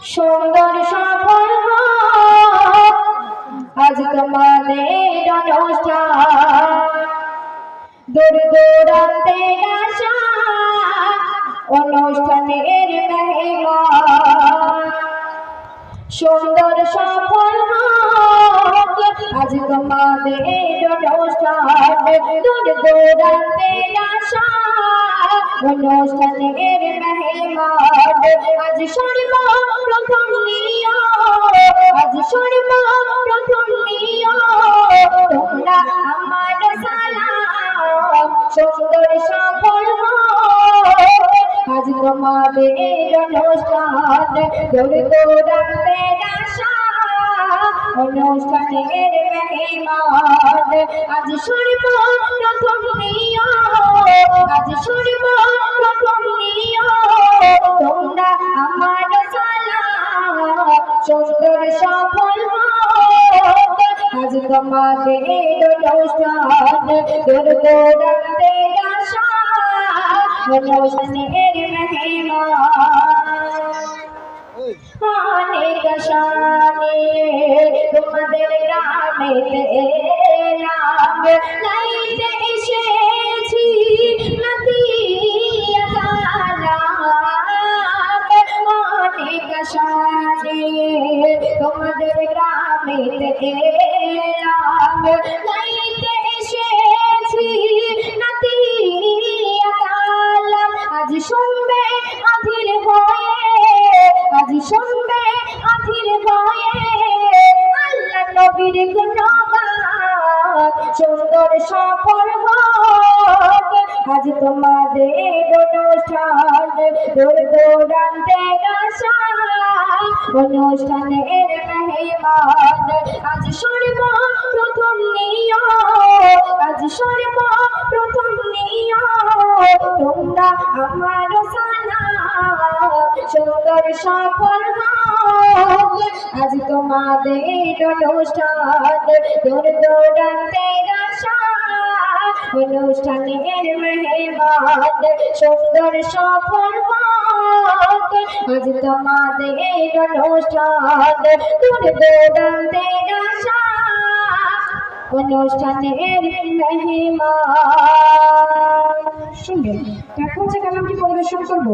সুন্দর সফল হোক আজ তোমাদের অনুষ্ঠান, দূর দূরান্তের আশা অনুষ্ঠানের মেহমান। সুন্দর সফল হোক আজ তোমাদের অনুষ্ঠান, দূর দূরান্তের আশা অনুষ্ঠানের মেহমান। আজ সর্বপ্রথম নিয়ম, আজ সর্বপ্রথম নিয়ম তোমরা আমার সালাম। সুন্দর সফল হোক আজ তোমাদের অনুষ্ঠান, দূর দূরান্তের আশা অনুষ্ঠানের মেহমান। আজ সর্বপ্রথম নিয়ম, আজ সর্বপ্রথম নিয়ম তোমরা আমার সালাম। সুন্দর সফল হোক আজ তোমাদের অনুষ্ঠান, দূর দূরান্তের আশা অনুষ্ঠানের মেহমান। অনেক শানে তোমাদের গ্রামেতে এলাম, গাইতে এসেছি নদিয়া কালাম। অনেক শানে তোমাদের গ্রামেতে এলাম, গাইতে এসেছি নদিয়া কালাম। আজ শুনবে আধির ভয়ে, আজ শুনবে আধির ভয়ে আল্লাহ নবীর গুণগান। সুন্দর সফল হোক আজ তোমাদের অনুষ্ঠান, দূর দূরান্তের আশা অনুষ্ঠানের মেহমান। আজ সর্বপ্রথম নিয়ম, আজ সর্বপ্রথম নিয়ম তোমরা আমার সালাম। সুন্দর সফল হোক আজ তোমাদের অনুষ্ঠান, দূর দূরান্তের আশা অনুষ্ঠানের মেহমান। সুন্দর সফল হোক আজ তোমাদের অনুষ্ঠান, দূর দূরান্তের আশা অনুষ্ঠানের মেহমান। শুনবেন এখন যে কালামটি পরিবেশন করব